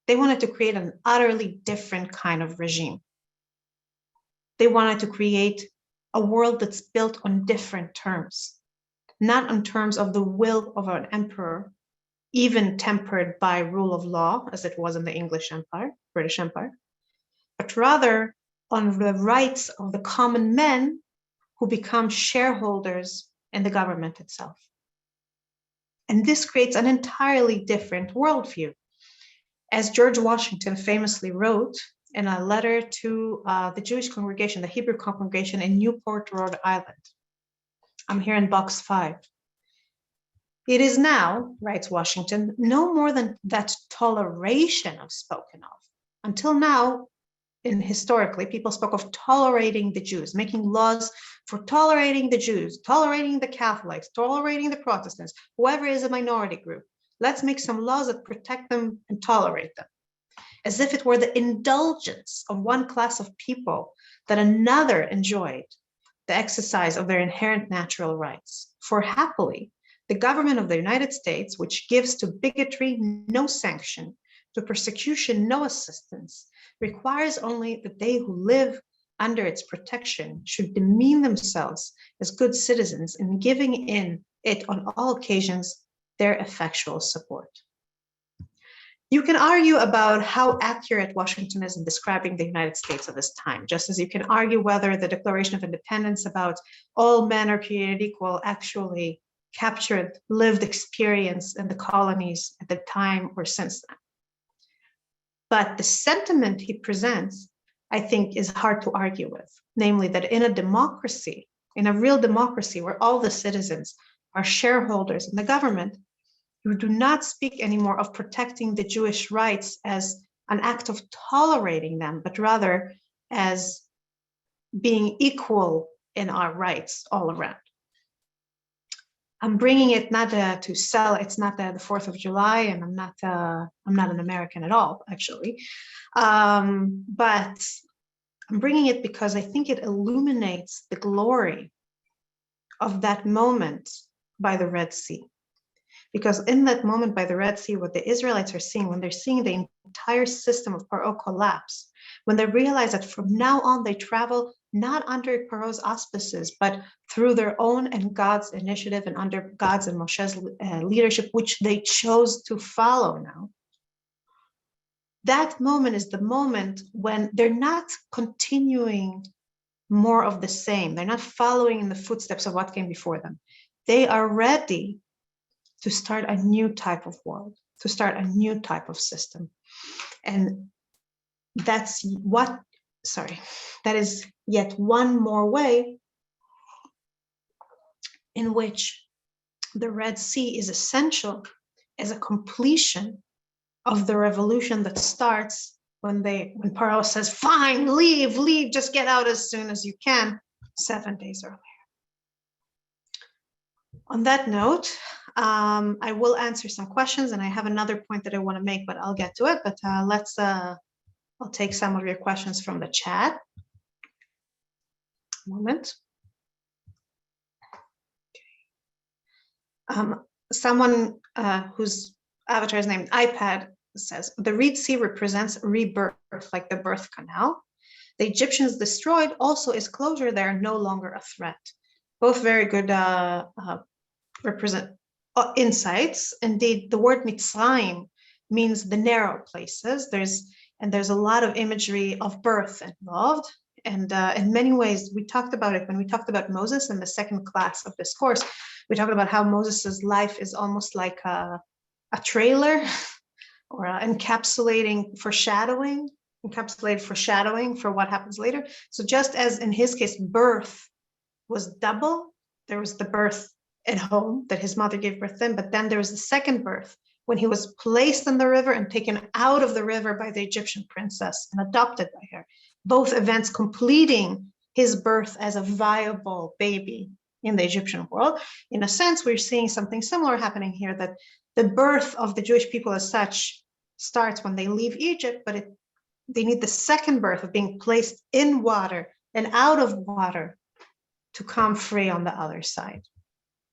They wanted to create an utterly different kind of regime. They wanted to create a world that's built on different terms, not on terms of the will of an emperor, even tempered by rule of law, as it was in the English Empire, British Empire, but rather on the rights of the common men who become shareholders in the government itself. And this creates an entirely different worldview. As George Washington famously wrote in a letter to the Jewish congregation, the Hebrew congregation in Newport, Rhode Island. I'm here in box 5. "It is now," writes Washington, "no more than that toleration I've spoken of. Until now, historically, people spoke of tolerating the Jews, making laws for tolerating the Jews, tolerating the Catholics, tolerating the Protestants, whoever is a minority group. Let's make some laws that protect them and tolerate them, as if it were the indulgence of one class of people that another enjoyed the exercise of their inherent natural rights. For happily, the government of the United States, which gives to bigotry no sanction, to persecution no assistance, requires only that they who live under its protection should demean themselves as good citizens in giving in it on all occasions their effectual support." You can argue about how accurate Washington is in describing the United States of his time, just as you can argue whether the Declaration of Independence about all men are created equal actually captured lived experience in the colonies at the time or since then. But the sentiment he presents, I think, is hard to argue with, namely that in a democracy, in a real democracy where all the citizens are shareholders in the government, you do not speak anymore of protecting the Jewish rights as an act of tolerating them, but rather as being equal in our rights all around. I'm bringing it not to sell. It's not the 4th of July, and I'm not an American at all, actually. But I'm bringing it because I think it illuminates the glory of that moment by the Red Sea. Because in that moment by the Red Sea, what the Israelites are seeing, when they're seeing the entire system of Paro collapse, when they realize that from now on they travel not under Paro's auspices, but through their own and God's initiative and under God's and Moshe's leadership, which they chose to follow now, that moment is the moment when they're not continuing more of the same. They're not following in the footsteps of what came before them. They are ready to start a new type of world, to start a new type of system. And that is yet one more way in which the Red Sea is essential as a completion of the revolution that starts when Paro says, fine, leave, just get out as soon as you can, 7 days earlier. On that note, I will answer some questions, and I have another point that I want to make, but I'll get to it. But I'll take some of your questions from the chat. A moment. Someone whose avatar is named iPad says, the Red Sea represents rebirth, like the birth canal. The Egyptians destroyed, also is closure there no longer a threat? Both very good represent insights. Indeed, the word Mitzrayim means the narrow places. There's a lot of imagery of birth involved. And in many ways, we talked about it when we talked about Moses in the second class of this course. We talked about how Moses's life is almost like a trailer or encapsulated foreshadowing for what happens later. So just as in his case, birth was double, there was the birth at home that his mother gave birth in, but then there was the second birth when he was placed in the river and taken out of the river by the Egyptian princess and adopted by her. Both events completing his birth as a viable baby in the Egyptian world. In a sense, we're seeing something similar happening here, that the birth of the Jewish people as such starts when they leave Egypt, but they need the second birth of being placed in water and out of water to come free on the other side.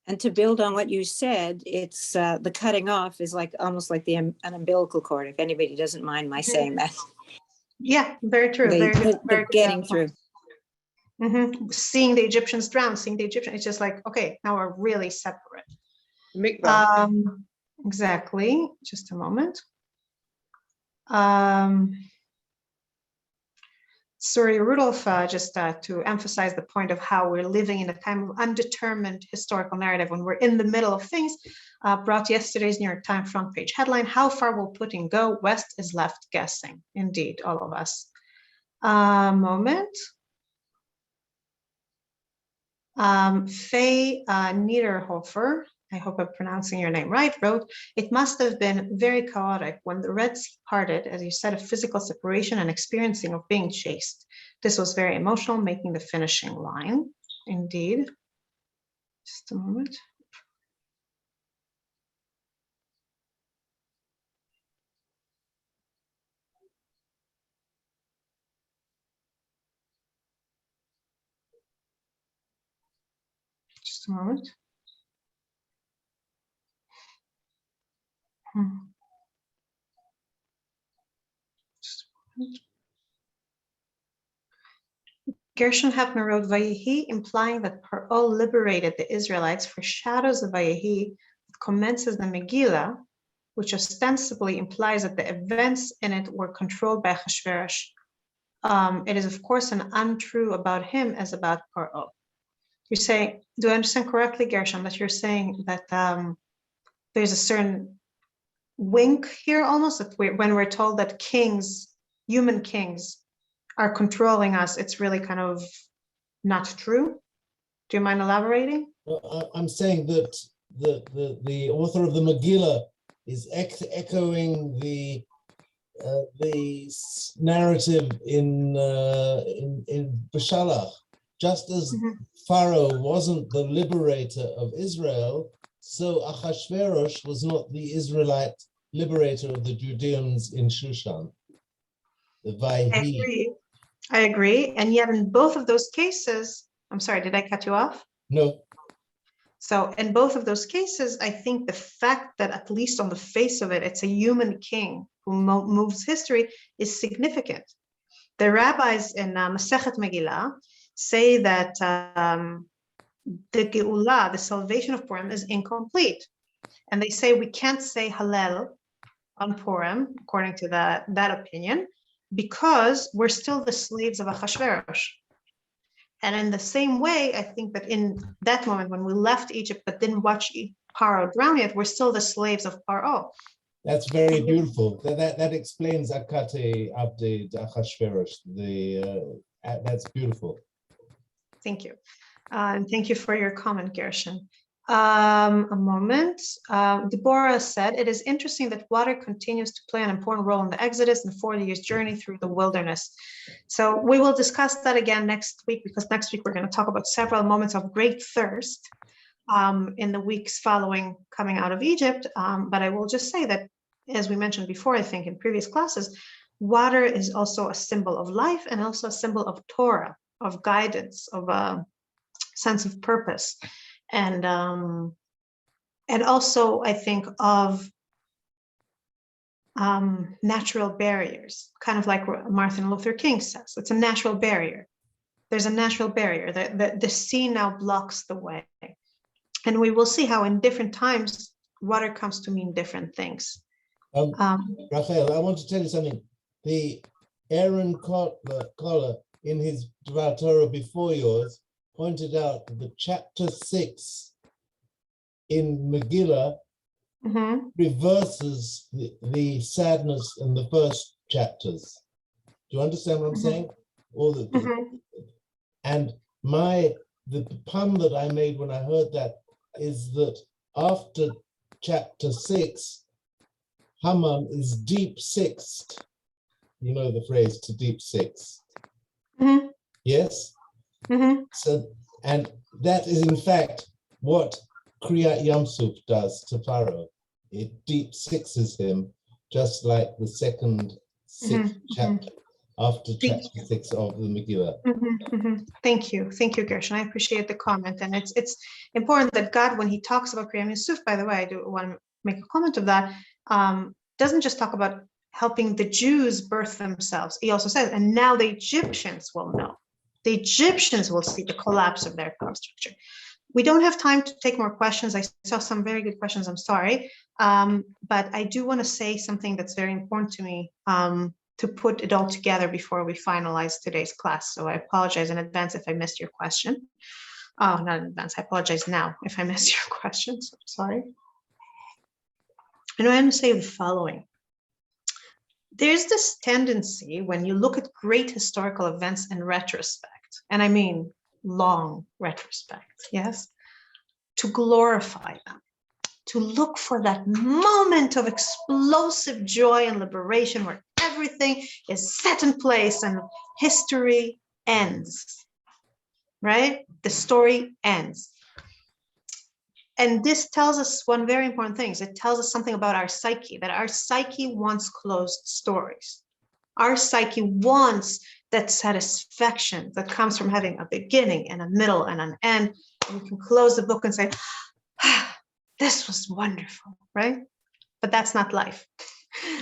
And to build on what you said, it's the cutting off is like almost like an umbilical cord, if anybody doesn't mind my saying that. Yeah, very true. Very good getting through. Mm-hmm. Seeing the Egyptians drown, it's just like, okay, now we're really separate. Exactly. Just a moment. Sorry, Rudolph, just to emphasize the point of how we're living in a time of undetermined historical narrative when we're in the middle of things, brought yesterday's New York Times front page headline, how far will Putin go? West is left guessing. Indeed, all of us. Moment. Faye Niederhofer, I hope I'm pronouncing your name right, wrote, it must have been very chaotic when the Red Sea parted, as you said, a physical separation and experiencing of being chased. This was very emotional, making the finishing line. Indeed. Just a moment. Just a moment. Gershon Hefner wrote Vayehi, implying that Paro liberated the Israelites, foreshadows of Vayehi that commences the Megillah, which ostensibly implies that the events in it were controlled by Achashverosh. It is, of course, an untrue about him as about Paro. You're saying, do I understand correctly, Gershon, that you're saying that there's a certain wink here almost, that when we're told that kings, human kings, are controlling us, it's really kind of not true? Do you mind elaborating? Well, I'm saying that the author of the Megillah is echoing the narrative in Beshalach. Just as Pharaoh wasn't the liberator of Israel, so Achashverosh was not the Israelite liberator of the Judeans in Shushan. The Vayhi. I agree. And yet in both of those cases, I'm sorry, did I cut you off? No. So in both of those cases, I think the fact that at least on the face of it, it's a human king who moves history is significant. The rabbis in Masechet Megillah say that the Geulah, the salvation of Purim, is incomplete. And they say we can't say Hallel on Purim, according to that opinion, because we're still the slaves of Achashverosh. And in the same way, I think that in that moment when we left Egypt but didn't watch Paro drown yet, we're still the slaves of Paro. That's very beautiful. That explains Akate Abde Achashverosh. That's beautiful. Thank you. And thank you for your comment, Gershon. A moment. Deborah said, it is interesting that water continues to play an important role in the Exodus and 40 years journey through the wilderness. So we will discuss that again next week, because next week we're going to talk about several moments of great thirst in the weeks following coming out of Egypt. But I will just say that, as we mentioned before, I think in previous classes, water is also a symbol of life and also a symbol of Torah, of guidance, of a sense of purpose. And also, I think of natural barriers, kind of like Martin Luther King says, it's a natural barrier. There's a natural barrier. The sea now blocks the way. And we will see how in different times, water comes to mean different things. Rachel, I want to tell you something. The Aaron Koller, in his Dvar Torah before yours, pointed out that chapter 6 in Megillah reverses the sadness in the first chapters. Do you understand what I'm saying? And the pun that I made when I heard that is that after chapter 6, Haman is deep sixed. You know the phrase, to deep six. Yes? So, and that is in fact what Kriyat Yamsuf does to Pharaoh. It deep sixes him, just like the second sixth chapter after chapter 6 of the Megillah. Thank you, Gershon. I appreciate the comment, and it's important that God, when He talks about Kriyat Yamsuf, by the way, I do want to make a comment of that. Doesn't just talk about helping the Jews birth themselves. He also says, and now the Egyptians will know. The Egyptians will see the collapse of their power structure. We don't have time to take more questions. I saw some very good questions, I'm sorry. But I do want to say something that's very important to me, to put it all together before we finalize today's class. So I apologize in advance if I missed your question. Oh, not in advance, I apologize now if I missed your question, so sorry. And I want to say the following. There's this tendency when you look at great historical events in retrospect, and I mean long retrospect, yes, to glorify them, to look for that moment of explosive joy and liberation where everything is set in place and history ends, right? The story ends. And this tells us one very important thing. It tells us something about our psyche, that our psyche wants closed stories. Our psyche wants that satisfaction that comes from having a beginning and a middle and an end. And you can close the book and say, this was wonderful, right? But that's not life.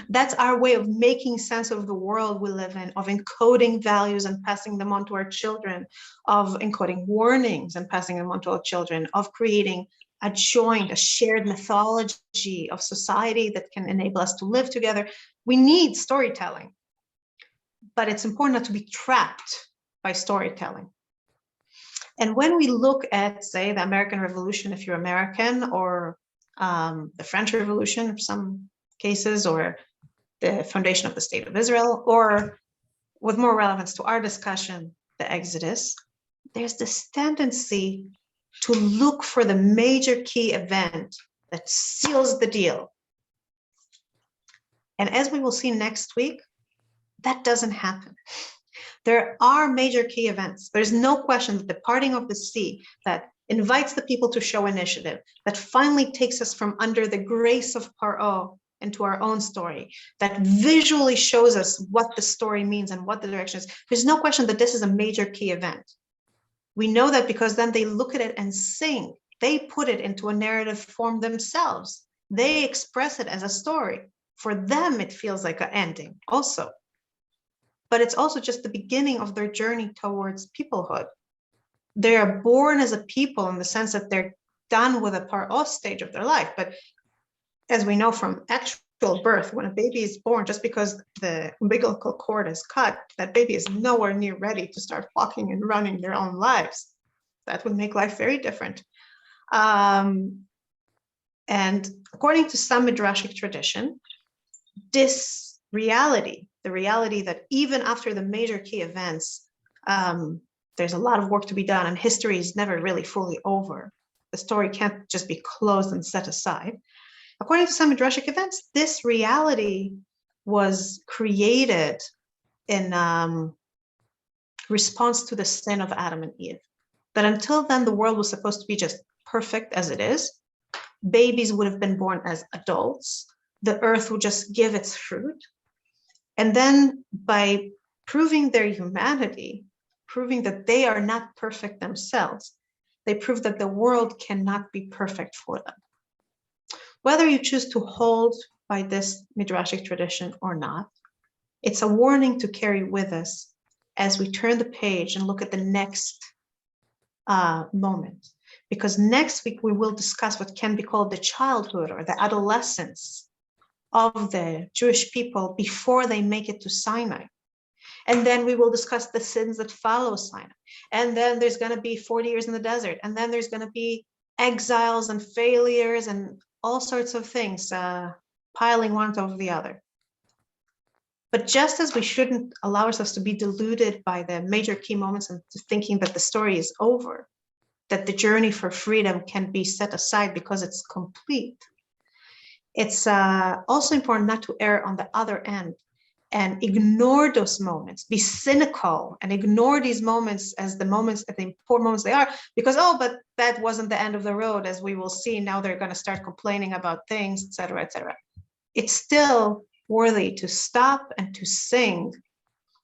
That's our way of making sense of the world we live in, of encoding values and passing them on to our children, of encoding warnings and passing them on to our children, of creating a joint, a shared mythology of society that can enable us to live together. We need storytelling, but it's important not to be trapped by storytelling. And when we look at, say, the American Revolution, if you're American, or the French Revolution in some cases, or the foundation of the State of Israel, or with more relevance to our discussion, the Exodus, there's this tendency to look for the major key event that seals the deal. And as we will see next week, that doesn't happen. There are major key events. There's no question that the parting of the sea that invites the people to show initiative, that finally takes us from under the grace of Paro into our own story, that visually shows us what the story means and what the direction is. There's no question that this is a major key event. We know that because then they look at it and sing. They put it into a narrative form themselves. They express it as a story. For them, it feels like an ending also. But it's also just the beginning of their journey towards peoplehood. They are born as a people in the sense that they're done with a Paro stage of their life. But as we know from actual natural birth, when a baby is born, just because the umbilical cord is cut, that baby is nowhere near ready to start walking and running their own lives. That would make life very different. And according to some midrashic tradition, this reality, the reality that even after the major key events, there's a lot of work to be done, and history is never really fully over. The story can't just be closed and set aside. According to some midrashic events, this reality was created in response to the sin of Adam and Eve. That until then, the world was supposed to be just perfect as it is. Babies would have been born as adults. The earth would just give its fruit. And then by proving their humanity, proving that they are not perfect themselves, they prove that the world cannot be perfect for them. Whether you choose to hold by this midrashic tradition or not, it's a warning to carry with us as we turn the page and look at the next moment. Because next week we will discuss what can be called the childhood or the adolescence of the Jewish people before they make it to Sinai. And then we will discuss the sins that follow Sinai. And then there's going to be 40 years in the desert. And then there's going to be exiles and failures and all sorts of things piling one over the other. But just as we shouldn't allow ourselves to be deluded by the major key moments and thinking that the story is over, that the journey for freedom can be set aside because it's complete, it's also important not to err on the other end and ignore those moments, be cynical and ignore these moments as the moments, as the important moments they are, because, oh, but that wasn't the end of the road, as we will see. Now they're going to start complaining about things, et cetera, et cetera. It's still worthy to stop and to sing,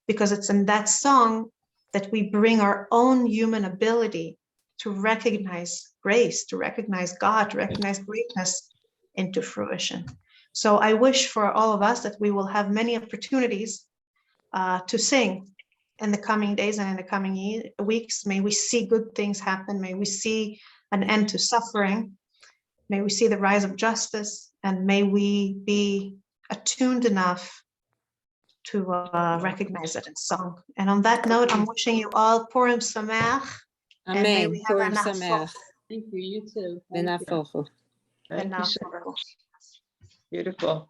because it's in that song that we bring our own human ability to recognize grace, to recognize God, to recognize greatness into fruition. So I wish for all of us that we will have many opportunities to sing in the coming days and in the coming weeks. May we see good things happen. May we see an end to suffering. May we see the rise of justice, and may we be attuned enough to recognize it in song. And on that note, I'm wishing you all Purim Sameach. And may Amen. we have Purim a Sameach. Thank you. You too. Thank you. V'nafochu. Thank you, Enough. Beautiful.